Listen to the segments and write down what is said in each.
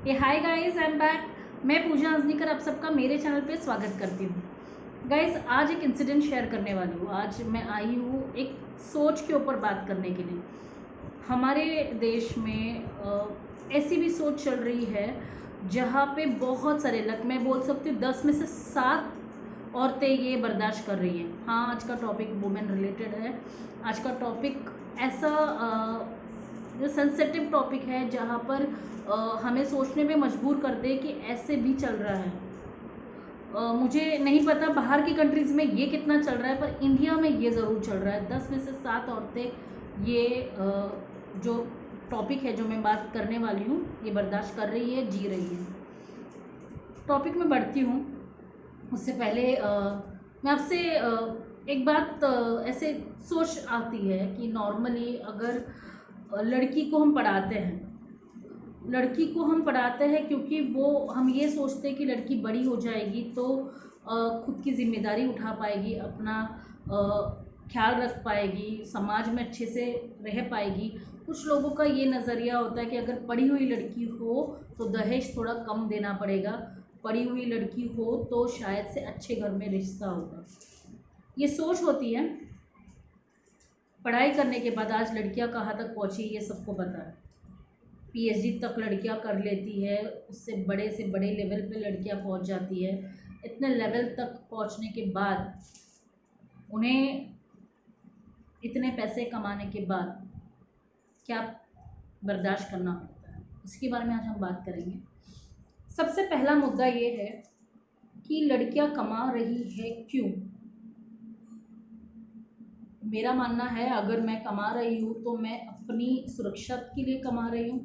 Hi guys, I am back. मैं पूजा अंजनीकर आप सबका मेरे चैनल पे स्वागत करती हूँ। गाइस, आज एक इंसिडेंट शेयर करने वाली हूँ। आज मैं आई हूँ एक सोच के ऊपर बात करने के लिए। हमारे देश में ऐसी भी सोच चल रही है जहाँ पे बहुत सारे मैं बोल सकती हूँ 10 में से 7 औरतें ये बर्दाश्त कर रही हैं। हाँ, आज का टॉपिक वुमेन रिलेटेड है। आज का टॉपिक ऐसा जो सेंसिटिव टॉपिक है जहाँ पर हमें सोचने में मजबूर कर दे कि ऐसे भी चल रहा है। मुझे नहीं पता बाहर की कंट्रीज़ में ये कितना चल रहा है, पर इंडिया में ये ज़रूर चल रहा है। 10 में से 7 औरतें ये जो टॉपिक है जो मैं बात करने वाली हूँ ये बर्दाश्त कर रही है, जी रही है। टॉपिक में बढ़ती हूँ उससे पहले मैं आपसे एक बात ऐसे सोच आती है कि नॉर्मली अगर लड़की को हम पढ़ाते हैं, लड़की को हम पढ़ाते हैं क्योंकि वो हम ये सोचते हैं कि लड़की बड़ी हो जाएगी तो खुद की जिम्मेदारी उठा पाएगी, अपना ख्याल रख पाएगी, समाज में अच्छे से रह पाएगी। कुछ लोगों का ये नज़रिया होता है कि अगर पढ़ी हुई लड़की हो तो दहेज थोड़ा कम देना पड़ेगा, पढ़ी हुई लड़की हो तो शायद से अच्छे घर में रिश्ता होगा। ये सोच होती है। पढ़ाई करने के बाद आज लड़कियां कहाँ तक पहुँची ये सबको पता है। पीएचडी तक लड़कियां कर लेती है, उससे बड़े लेवल पे लड़कियां पहुंच जाती है। इतने लेवल तक पहुंचने के बाद उन्हें इतने पैसे कमाने के बाद क्या बर्दाश्त करना पड़ता है, उसके बारे में आज हम बात करेंगे। सबसे पहला मुद्दा ये है कि लड़कियां कमा रही है क्यों। मेरा मानना है अगर मैं कमा रही हूँ तो मैं अपनी सुरक्षा के लिए कमा रही हूँ,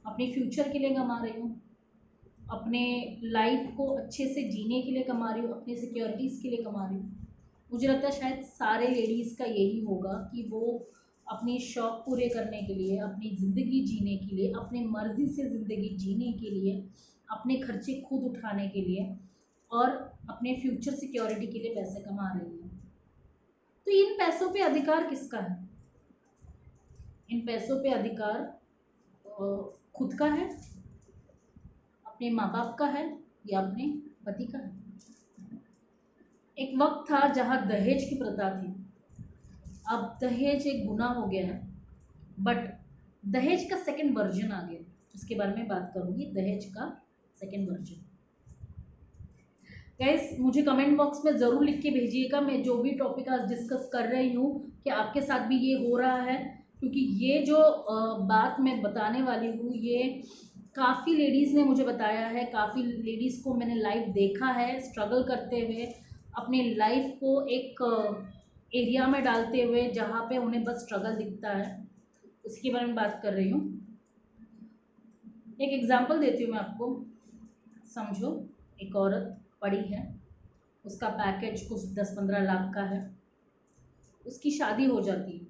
अपने फ्यूचर के लिए कमा रही हूँ, अपने लाइफ को अच्छे से जीने के लिए कमा रही हूँ, अपनी सिक्योरिटीज़ के लिए कमा रही हूँ। मुझे लगता है शायद सारे लेडीज़ का यही होगा कि वो अपनी शौक़ पूरे करने के लिए, अपनी ज़िंदगी जीने के लिए, अपनी मर्ज़ी से ज़िंदगी जीने के लिए, अपने खर्चे खुद उठाने के लिए और अपने फ्यूचर सिक्योरिटी के लिए पैसे कमा रही है। तो इन पैसों पे अधिकार किसका है? इन पैसों पे अधिकार खुद का है, अपने माँ बाप का है या अपने पति का है। एक वक्त था जहाँ दहेज की प्रथा थी। अब दहेज एक गुनाह हो गया है, बट दहेज का सेकंड वर्जन आ गया। उसके बारे में बात करूँगी, दहेज का सेकंड वर्जन। गाइस, मुझे कमेंट बॉक्स में ज़रूर लिख के भेजिएगा मैं जो भी टॉपिक आज डिस्कस कर रही हूँ कि आपके साथ भी ये हो रहा है, क्योंकि ये जो बात मैं बताने वाली हूँ ये काफ़ी लेडीज़ ने मुझे बताया है। काफ़ी लेडीज़ को मैंने लाइव देखा है स्ट्रगल करते हुए, अपनी लाइफ को एक एरिया में डालते हुए जहाँ पे उन्हें बस स्ट्रगल दिखता है। उसके बारे में बात कर रही हूँ। एक एग्जांपल देती हूँ मैं आपको, समझो। एक औरत पड़ी है, उसका पैकेज कुछ 10-15 लाख का है, उसकी शादी हो जाती है।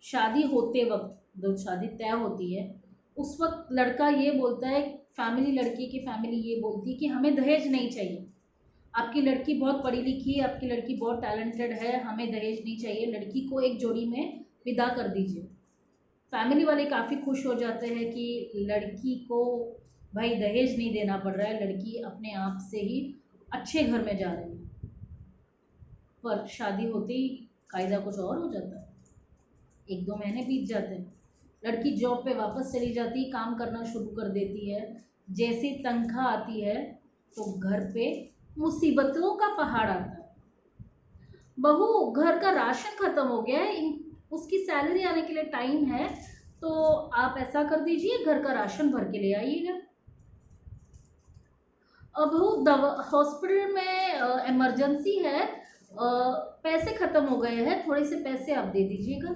शादी होते वक्त जब शादी तय होती है उस वक्त लड़का ये बोलता है, फैमिली, लड़की की फैमिली ये बोलती है कि हमें दहेज नहीं चाहिए, आपकी लड़की बहुत पढ़ी लिखी है, आपकी लड़की बहुत टैलेंटेड है, हमें दहेज नहीं चाहिए, लड़की को एक जोड़ी में विदा कर दीजिए। फैमिली वाले काफ़ी खुश हो जाते हैं कि लड़की को भाई दहेज नहीं देना पड़ रहा है, लड़की अपने आप से ही अच्छे घर में जा रही है। पर शादी होते ही कायदा कुछ और हो जाता है। 1-2 महीने बीत जाते हैं, लड़की जॉब पे वापस चली जाती, काम करना शुरू कर देती है। जैसी तनख्वाह आती है तो घर पे मुसीबतों का पहाड़ आता है। बहू, घर का राशन ख़त्म हो गया है, उसकी सैलरी आने के लिए टाइम है, तो आप ऐसा कर दीजिए घर का राशन भर के ले आइएगा। अब वो दवा हॉस्पिटल में इमरजेंसी है, पैसे ख़त्म हो गए हैं, थोड़े से पैसे आप दे दीजिएगा।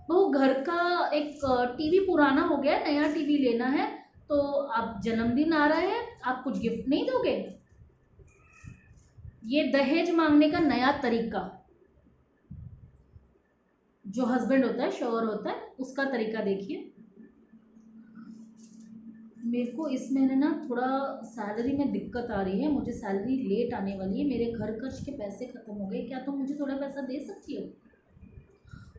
वो घर का एक टीवी पुराना हो गया, नया टीवी लेना है, तो आप जन्मदिन आ रहा है, आप कुछ गिफ्ट नहीं दोगे। ये दहेज मांगने का नया तरीका, जो हस्बैंड होता है, शौहर होता है, उसका तरीका देखिए। मेरे को इस महीने ना थोड़ा सैलरी में दिक्कत आ रही है, मुझे सैलरी लेट आने वाली है, मेरे घर खर्च के पैसे ख़त्म हो गए, क्या तुम मुझे थोड़ा पैसा दे सकती हो?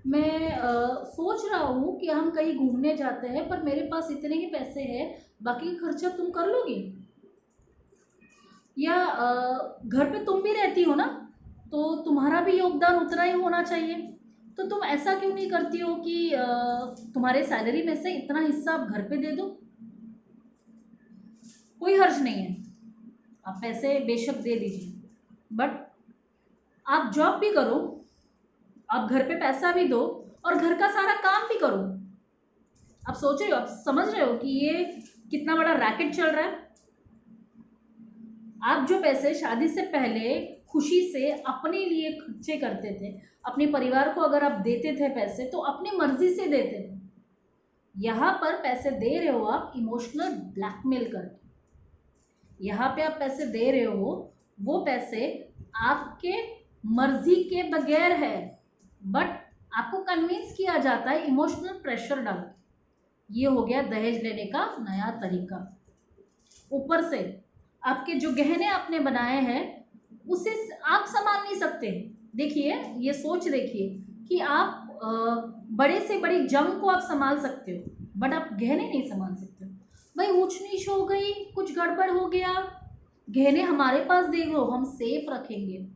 मैं सोच रहा हूँ कि हम कहीं घूमने जाते हैं, पर मेरे पास इतने ही पैसे हैं बाकी का खर्चा तुम कर लोगी? या घर पे तुम भी रहती हो ना, तो तुम्हारा भी योगदान उतना ही होना चाहिए। तो तुम ऐसा क्यों नहीं करती हो कि तुम्हारे सैलरी में से इतना हिस्सा आप घर पे दे दो? कोई हर्ज नहीं है, आप पैसे बेशक दे दीजिए, बट आप जॉब भी करो, आप घर पे पैसा भी दो और घर का सारा काम भी करो। आप सोच रहे हो, आप समझ रहे हो कि ये कितना बड़ा रैकेट चल रहा है? आप जो पैसे शादी से पहले खुशी से अपने लिए खर्चे करते थे, अपने परिवार को अगर आप देते थे पैसे, तो अपनी मर्जी से देते थे। यहाँ पर पैसे दे रहे हो आप इमोशनल ब्लैकमेल करके। यहाँ पे आप पैसे दे रहे हो, वो पैसे आपके मर्जी के बगैर है, बट आपको कन्विंस किया जाता है इमोशनल प्रेशर डाल के। ये हो गया दहेज लेने का नया तरीका। ऊपर से आपके जो गहने आपने बनाए हैं उसे आप संभाल नहीं सकते। देखिए, ये सोच देखिए कि आप बड़े से बड़ी जंग को आप संभाल सकते हो, बट आप गहने नहीं संभाल सकते। भाई ऊंच नीच हो गई, कुछ गड़बड़ हो गया, गहने हमारे पास दे दो, हम सेफ रखेंगे।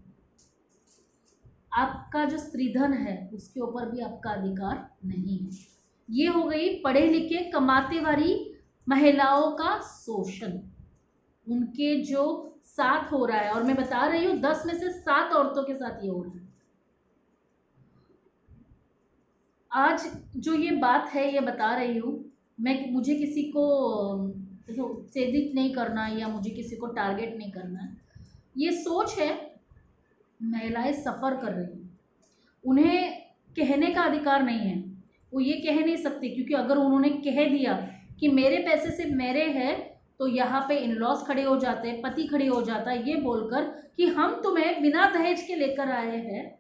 आपका जो स्त्रीधन है उसके ऊपर भी आपका अधिकार नहीं है। ये हो गई पढ़े लिखे कमाते वाली महिलाओं का शोषण, उनके जो साथ हो रहा है। और मैं बता रही हूँ 10 में से 7 औरतों के साथ ये हो रहा है। आज जो ये बात है ये बता रही हूँ मैं, मुझे किसी को सेधित नहीं करना या मुझे किसी को टारगेट नहीं करना। ये सोच है, महिलाएं सफ़र कर रही हैं, उन्हें कहने का अधिकार नहीं है। वो ये कह नहीं सकती, क्योंकि अगर उन्होंने कह दिया कि मेरे पैसे से मेरे है, तो यहाँ पे इन लॉस खड़े हो जाते हैं, पति खड़े हो जाता है ये बोलकर कि हम तुम्हें बिना दहेज के लेकर आए हैं,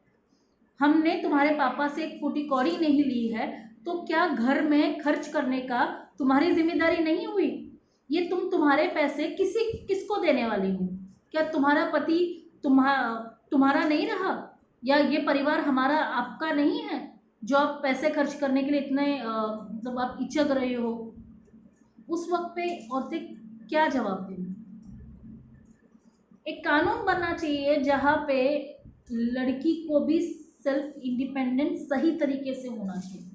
हमने तुम्हारे पापा से एक फूटी कौड़ी नहीं ली है, तो क्या घर में खर्च करने का तुम्हारी जिम्मेदारी नहीं हुई? ये तुम्हारे पैसे किसको देने वाली हो? क्या तुम्हारा पति तुम्हारा नहीं रहा? या ये परिवार हमारा आपका नहीं है जो आप पैसे खर्च करने के लिए इतने मतलब आप इच्छक रहे हो? उस वक्त पे औरतें क्या जवाब देंगी? एक कानून बनना चाहिए जहाँ पे लड़की को भी सेल्फ इंडिपेंडेंट सही तरीके से होना चाहिए।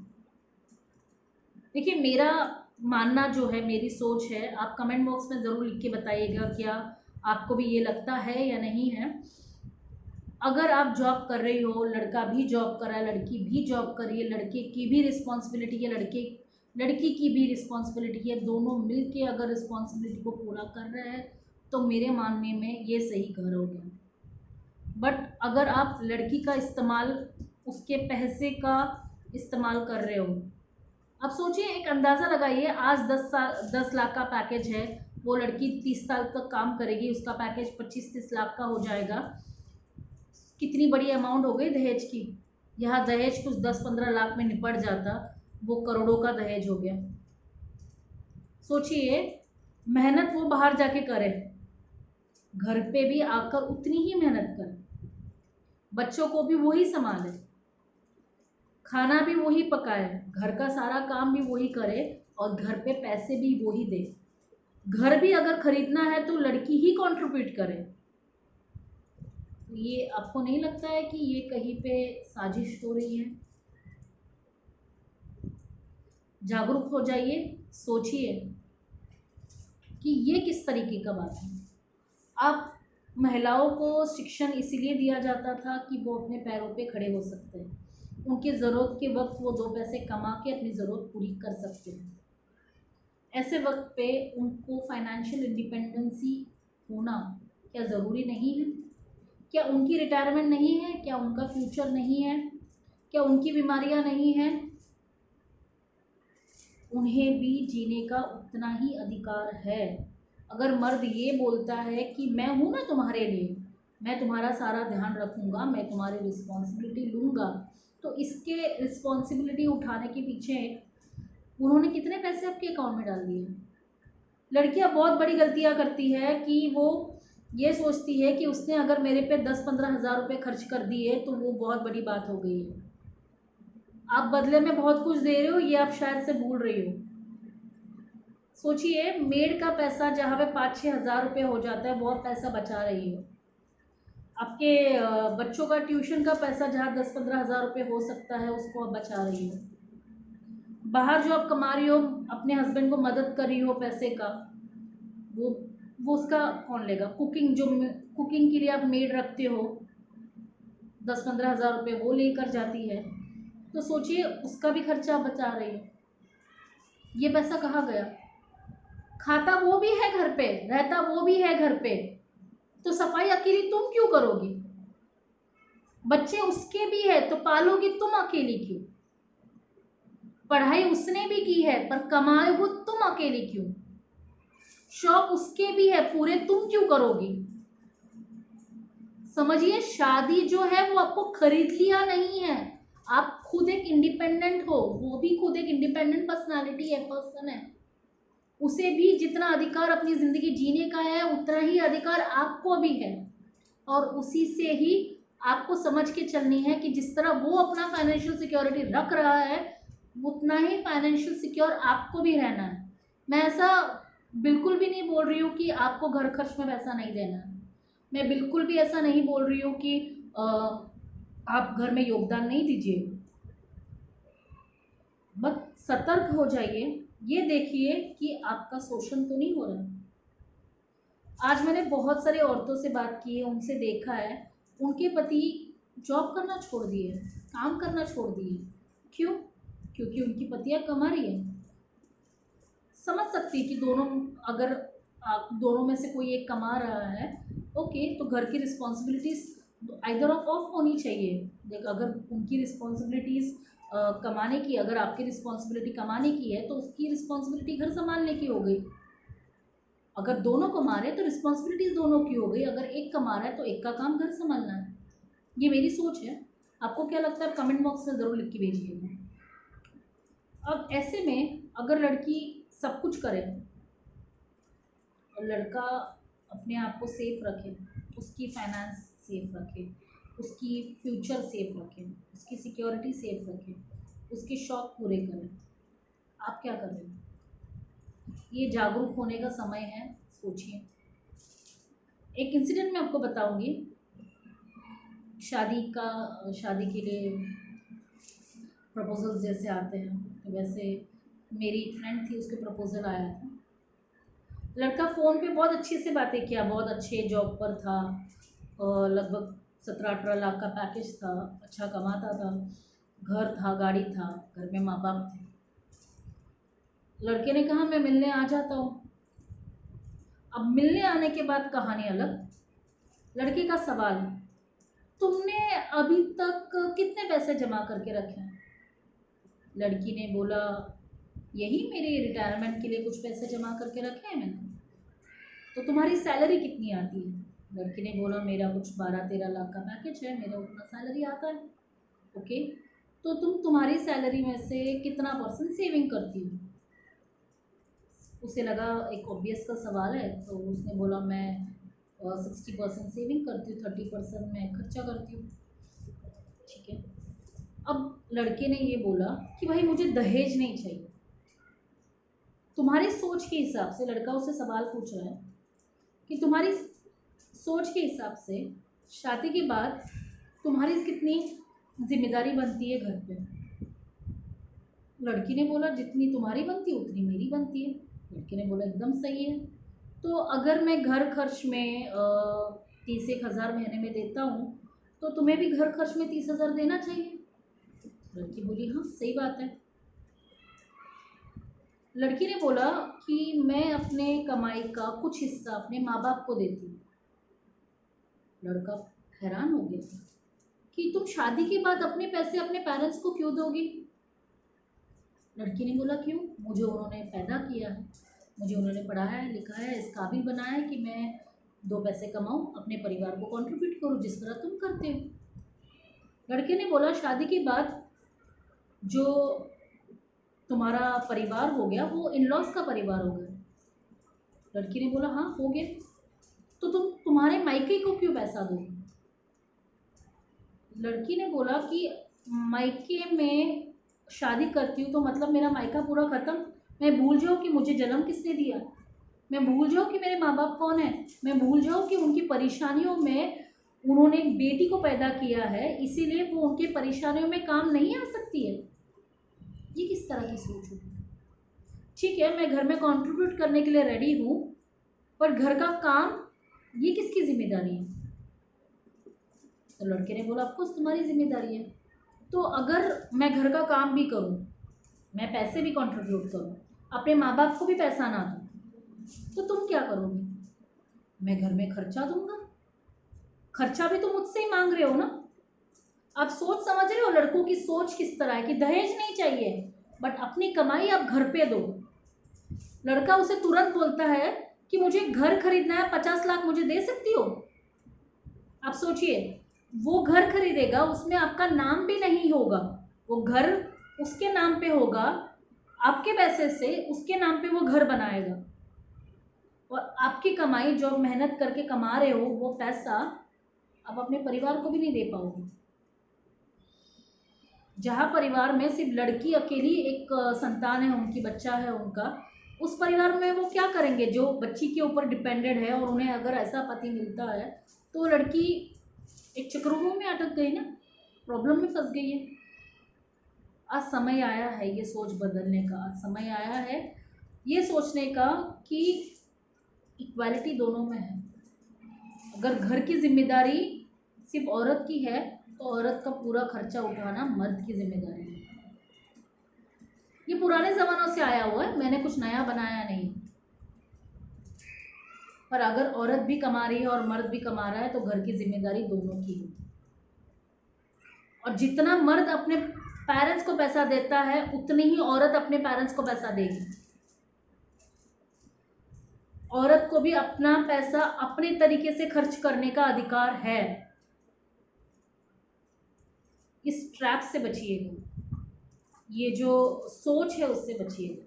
देखिए, मेरा मानना जो है, मेरी सोच है, आप कमेंट बॉक्स में ज़रूर लिख के बताइएगा क्या आपको भी ये लगता है या नहीं है। अगर आप जॉब कर रही हो, लड़का भी जॉब कर रहा है, लड़की भी जॉब कर रही है, लड़के की भी रिस्पॉन्सिबिलिटी है, लड़की की भी रिस्पॉन्सिबिलिटी है, दोनों मिलके अगर रिस्पॉन्सिबिलिटी को पूरा कर रहे हैं, तो मेरे मानने में ये सही घर हो गया। बट अगर आप लड़की का इस्तेमाल, उसके पैसे का इस्तेमाल कर रहे हो, अब सोचिए, एक अंदाज़ा लगाइए, आज 10 लाख का पैकेज है, वो लड़की 30 साल तक काम करेगी, उसका पैकेज 25-30 लाख का हो जाएगा। कितनी बड़ी अमाउंट हो गई दहेज की। यहाँ दहेज कुछ 10-15 लाख में निपट जाता, वो करोड़ों का दहेज हो गया। सोचिए, मेहनत वो बाहर जाके करे, घर पे भी आकर उतनी ही मेहनत करे, बच्चों को भी वही संभाले, खाना भी वही पकाए, घर का सारा काम भी वही करे और घर पे पैसे भी वही दे। घर भी अगर खरीदना है तो लड़की ही कंट्रीब्यूट करे। ये आपको नहीं लगता है कि ये कहीं पे साजिश हो रही है? जागरूक हो जाइए, सोचिए कि ये किस तरीके का बात है। आप महिलाओं को शिक्षण इसीलिए दिया जाता था कि वो अपने पैरों पे खड़े हो सकते हैं, उनके ज़रूरत के वक्त वो 2 पैसे कमा के अपनी ज़रूरत पूरी कर सकते हैं। ऐसे वक्त पे उनको फाइनेंशियल इंडिपेंडेंसी होना क्या ज़रूरी नहीं है? क्या उनकी रिटायरमेंट नहीं है? क्या उनका फ्यूचर नहीं है? क्या उनकी बीमारियां नहीं हैं? उन्हें भी जीने का उतना ही अधिकार है। अगर मर्द ये बोलता है कि मैं हूँ ना तुम्हारे लिए, मैं तुम्हारा सारा ध्यान रखूँगा, मैं तुम्हारी रिस्पॉन्सिबिलिटी लूँगा, तो इसके रिस्पॉन्सिबिलिटी उठाने के पीछे उन्होंने कितने पैसे आपके अकाउंट में डाल दिए? लड़कियां बहुत बड़ी गलतियां करती है कि वो ये सोचती है कि उसने अगर मेरे पे 10-15 हज़ार रुपये खर्च कर दिए तो वो बहुत बड़ी बात हो गई है। आप बदले में बहुत कुछ दे रहे हो, ये आप शायद से भूल रही हो। सोचिए, मेड का पैसा जहाँ पे 5-6 हज़ार रुपये हो जाता है, वो आप पैसा बचा रही हो। आपके बच्चों का ट्यूशन का पैसा जहाँ 10-15 हज़ार रुपये हो सकता है, उसको आप बचा रही हो। बाहर जो आप कमा रही हो, अपने हस्बैंड को मदद कर रही हो पैसे का, वो वो उसका कौन लेगा? कुकिंग के लिए आप मेड रखते हो, 10-15 हज़ार रुपये वो लेकर जाती है, तो सोचिए उसका भी खर्चा आप बचा रही हो। ये पैसा कहाँ गया? खाता वो भी है घर पे, रहता वो भी है घर पे, तो सफाई अकेली तुम क्यों करोगी? बच्चे उसके भी है तो पालोगी तुम अकेली क्यों? पढ़ाई उसने भी की है पर कमाए वो तुम अकेली क्यों? शौक उसके भी है, पूरे तुम क्यों करोगी? समझिए, शादी जो है वो आपको खरीद लिया नहीं है, आप खुद एक इंडिपेंडेंट हो, वो भी खुद एक इंडिपेंडेंट पर्सनालिटी है, पर्सन है। उसे भी जितना अधिकार अपनी ज़िंदगी जीने का है, उतना ही अधिकार आपको भी है, और उसी से ही आपको समझ के चलनी है कि जिस तरह वो अपना फाइनेंशियल सिक्योरिटी रख रहा है, उतना ही फाइनेंशियल सिक्योर आपको भी रहना है। मैं ऐसा बिल्कुल भी नहीं बोल रही हूँ कि आपको घर खर्च में पैसा नहीं देना है। मैं बिल्कुल भी ऐसा नहीं बोल रही हूँ कि आप घर में योगदान नहीं दीजिए। बस सतर्क हो जाइए, ये देखिए कि आपका शोषण तो नहीं हो रहा है। आज मैंने बहुत सारे औरतों से बात की है, उनसे देखा है, उनके पति जॉब करना छोड़ दिए, काम करना छोड़ दिए। क्यों? क्योंकि उनकी पतियां कमा रही है। समझ सकती कि दोनों, अगर आप दोनों में से कोई एक कमा रहा है, ओके, तो घर की रिस्पॉन्सिबिलिटीज़ आइदर ऑफ होनी चाहिए। देख, अगर उनकी रिस्पॉन्सिबिलिटीज़ कमाने की, अगर आपकी रिस्पॉन्सिबिलिटी कमाने की है, तो उसकी रिस्पॉन्सिबिलिटी घर संभालने की हो गई। अगर दोनों कमा रहे हैं तो रिस्पॉन्सिबिलिटीज़ दोनों की हो गई। अगर एक कमा रहा है तो एक का काम घर संभालना है। ये मेरी सोच है। आपको क्या लगता है? कमेंट बॉक्स में ज़रूर लिख के भेजिएगा। अब ऐसे में अगर लड़की सब कुछ करे और लड़का अपने आप को सेफ रखे, उसकी फाइनेंस सेफ रखे, उसकी फ्यूचर सेफ रखे, उसकी सिक्योरिटी सेफ रखे, उसके शौक पूरे करें, आप क्या कर रहे हैं? ये जागरूक होने का समय है, सोचिए। एक इंसिडेंट मैं आपको बताऊंगी। शादी के लिए प्रपोजल्स जैसे आते हैं, तो वैसे मेरी एक फ्रेंड थी, उसके प्रपोज़ल आया था। लड़का फ़ोन पे बहुत अच्छे से बातें किया, बहुत अच्छे जॉब पर था, और लगभग 17-18 लाख का पैकेज था, अच्छा कमाता था, घर था, गाड़ी था, घर में माँ बाप थे। लड़के ने कहा मैं मिलने आ जाता हूँ। अब मिलने आने के बाद कहानी अलग। लड़के का सवाल, तुमने अभी तक कितने पैसे जमा करके रखे हैं? लड़की ने बोला, यही मेरे रिटायरमेंट के लिए कुछ पैसे जमा करके रखे हैं मैंने। तो तुम्हारी सैलरी कितनी आती है? लड़की ने बोला, मेरा कुछ 12-13 लाख का पैकेज है, मेरा उतना सैलरी आता है। ओके, तो तुम्हारी सैलरी में से कितना % सेविंग करती हो? उसे लगा एक ऑब्वियस का सवाल है, तो उसने बोला मैं 60% सेविंग करती हूँ, 30% मैं खर्चा करती हूँ। ठीक है। अब लड़के ने ये बोला कि भाई मुझे दहेज नहीं चाहिए। तुम्हारी सोच के हिसाब से, लड़का उससे सवाल पूछ रहा है कि तुम्हारी सोच के हिसाब से शादी के बाद तुम्हारी कितनी जिम्मेदारी बनती है घर पे? लड़की ने बोला, जितनी तुम्हारी बनती है उतनी मेरी बनती है। लड़के ने बोला, एकदम सही है। तो अगर मैं घर खर्च में 30-1 हज़ार महीने में देता हूँ, तो तुम्हें भी घर खर्च में 30 हज़ार देना चाहिए। लड़की बोली, हाँ सही बात है। लड़की ने बोला कि मैं अपने कमाई का कुछ हिस्सा अपने माँ बाप को देती हूँ। लड़का हैरान हो गया कि तुम शादी के बाद अपने पैसे अपने पेरेंट्स को क्यों दोगी? लड़की ने बोला, क्यों? मुझे उन्होंने पैदा किया है, मुझे उन्होंने पढ़ाया है, लिखाया है, इस काबिल बनाया है कि मैं 2 पैसे कमाऊँ, अपने परिवार को कंट्रीब्यूट करूँ, जिस तरह तुम करते हो। लड़के ने बोला, शादी के बाद जो तुम्हारा परिवार हो गया वो इन लॉज का परिवार हो गया। लड़की ने बोला, हाँ हो गया। तो तुम्हारे मायके को क्यों पैसा दोगे? लड़की ने बोला कि मायके में शादी करती हूँ तो मतलब मेरा मायका पूरा ख़त्म, मैं भूल जाऊँ कि मुझे जन्म किसने दिया, मैं भूल जाऊँ कि मेरे माँ बाप कौन है, मैं भूल जाऊँ कि उनकी परेशानियों में उन्होंने एक बेटी को पैदा किया है, इसीलिए वो उनके परेशानियों में काम नहीं आ सकती है। ये किस तरह की सोच होगी? ठीक है, मैं घर में कंट्रीब्यूट करने के लिए रेडी हूँ, पर घर का काम ये किसकी जिम्मेदारी है? तो लड़के ने बोला ऑफकोर्स तुम्हारी जिम्मेदारी है। तो अगर मैं घर का काम भी करूँ, मैं पैसे भी कंट्रीब्यूट करूँ, अपने माँ बाप को भी पैसा ना दूँ, तो तुम क्या करोगे? मैं घर में खर्चा दूंगा। खर्चा भी तो मुझसे ही मांग रहे हो ना। आप सोच समझ रहे हो लड़कों की सोच किस तरह है कि दहेज नहीं चाहिए, बट अपनी कमाई आप घर पे दो। लड़का उसे तुरंत बोलता है कि मुझे घर खरीदना है, 50 लाख मुझे दे सकती हो? आप सोचिए, वो घर खरीदेगा, उसमें आपका नाम भी नहीं होगा, वो घर उसके नाम पे होगा, आपके पैसे से उसके नाम पे वो घर बनाएगा, और आपकी कमाई जो आप मेहनत करके कमा रहे हो वो पैसा आप अपने परिवार को भी नहीं दे पाओगे। जहाँ परिवार में सिर्फ लड़की अकेली एक संतान है, उनकी बच्चा है उनका, उस परिवार में वो क्या करेंगे जो बच्ची के ऊपर डिपेंडेड है, और उन्हें अगर ऐसा पति मिलता है तो लड़की एक चक्रव्यूह में अटक गई ना, प्रॉब्लम में फंस गई है। आज समय आया है ये सोच बदलने का, आज समय आया है ये सोचने का कि इक्वालिटी दोनों में है। अगर घर की जिम्मेदारी सिर्फ औरत की है तो औरत का पूरा खर्चा उठाना मर्द की जिम्मेदारी है। ये पुराने ज़मानों से आया हुआ है, मैंने कुछ नया बनाया नहीं। पर अगर औरत भी कमा रही है और मर्द भी कमा रहा है तो घर की जिम्मेदारी दोनों की है। और जितना मर्द अपने पेरेंट्स को पैसा देता है उतनी ही औरत अपने पेरेंट्स को पैसा देगी। औरत को भी अपना पैसा अपने तरीके से खर्च करने का अधिकार है। इस ट्रैप से बचिएगा, ये जो सोच है उससे बचिएगा।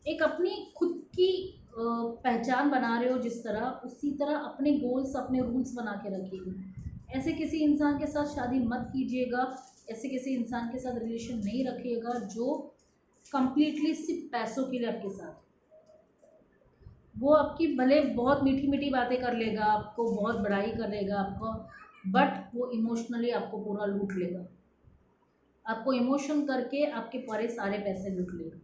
एक अपनी खुद की पहचान बना रहे हो जिस तरह, उसी तरह अपने गोल्स अपने रूल्स बना के रखिएगा। ऐसे किसी इंसान के साथ शादी मत कीजिएगा, ऐसे किसी इंसान के साथ रिलेशन नहीं रखिएगा जो कंप्लीटली सिर्फ पैसों के लिए आपके साथ। वो आपकी भले बहुत मीठी मीठी बातें कर लेगा, आपको बहुत बड़ाई कर लेगा आपको, बट वो इमोशनली आपको पूरा लूट लेगा। आपको इमोशन करके आपके पूरे सारे पैसे लूट लेगा।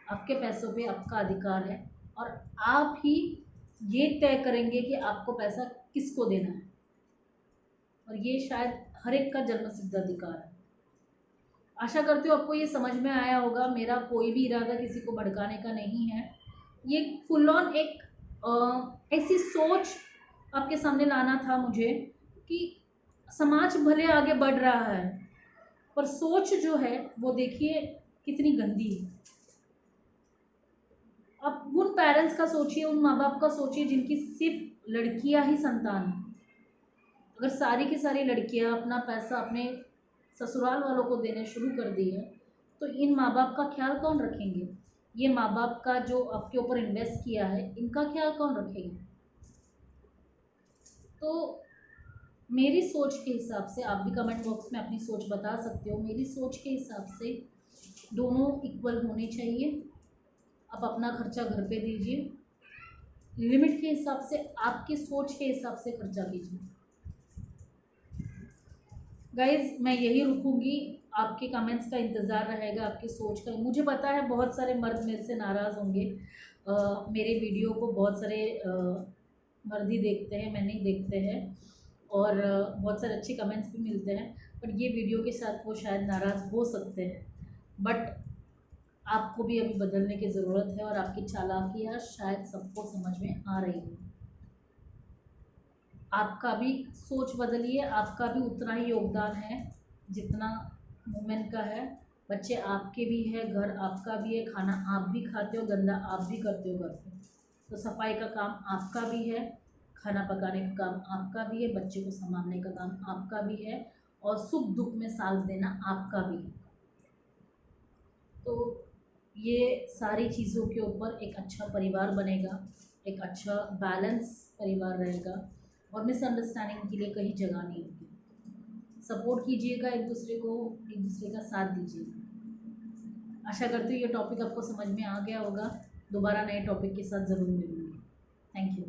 आपके पैसों पे आपका अधिकार है और आप ही ये तय करेंगे कि आपको पैसा किसको देना है, और ये शायद हर एक का जन्मसिद्ध अधिकार है। आशा करती हूँ आपको ये समझ में आया होगा। मेरा कोई भी इरादा किसी को भड़काने का नहीं है। ये फुल ऑन एक ऐसी सोच आपके सामने लाना था मुझे कि समाज भले आगे बढ़ रहा है पर सोच जो है वो देखिए कितनी गंदी है। अब उन पेरेंट्स का सोचिए, उन माँ बाप का सोचिए जिनकी सिर्फ लड़कियां ही संतान हैं। अगर सारी की सारी लड़कियां अपना पैसा अपने ससुराल वालों को देने शुरू कर दी है तो इन माँ बाप का ख्याल कौन रखेंगे? ये माँ बाप का जो आपके ऊपर इन्वेस्ट किया है इनका ख्याल कौन रखेगा? तो मेरी सोच के हिसाब से, आप भी कमेंट बॉक्स में अपनी सोच बता सकते हो, मेरी सोच के हिसाब से दोनों इक्वल होने चाहिए। आप अपना खर्चा घर पे दीजिए, लिमिट के हिसाब से, आपकी सोच के हिसाब से खर्चा कीजिए। गाइज मैं यही रुकूंगी, आपके कमेंट्स का इंतज़ार रहेगा, आपकी सोच का। मुझे पता है बहुत सारे मर्द मेरे से नाराज़ होंगे, मेरे वीडियो को बहुत सारे मर्द ही देखते हैं, मैं नहीं देखते हैं, और बहुत सारे अच्छे कमेंट्स भी मिलते हैं, पर ये वीडियो के साथ वो शायद नाराज़ हो सकते हैं। बट आपको भी अभी बदलने की ज़रूरत है और आपकी चालाकियाँ शायद सबको समझ में आ रही है। आपका भी सोच बदलिए, आपका भी उतना ही योगदान है जितना वुमेन का है। बच्चे आपके भी है, घर आपका भी है, खाना आप भी खाते हो, गंदा आप भी करते हो घर पे, तो सफाई का काम आपका भी है, खाना पकाने का काम आपका भी है, बच्चे को संभालने का काम आपका भी है, और सुख दुख में साथ देना आपका भी है। तो ये सारी चीज़ों के ऊपर एक अच्छा परिवार बनेगा, एक अच्छा बैलेंस परिवार रहेगा, और मिसअंडरस्टैंडिंग के लिए कहीं जगह नहीं होगी। सपोर्ट कीजिएगा एक दूसरे को, एक दूसरे का साथ दीजिएगा। आशा करती हूँ ये टॉपिक आपको समझ में आ गया होगा। दोबारा नए टॉपिक के साथ ज़रूर मिलूँगी। Thank you.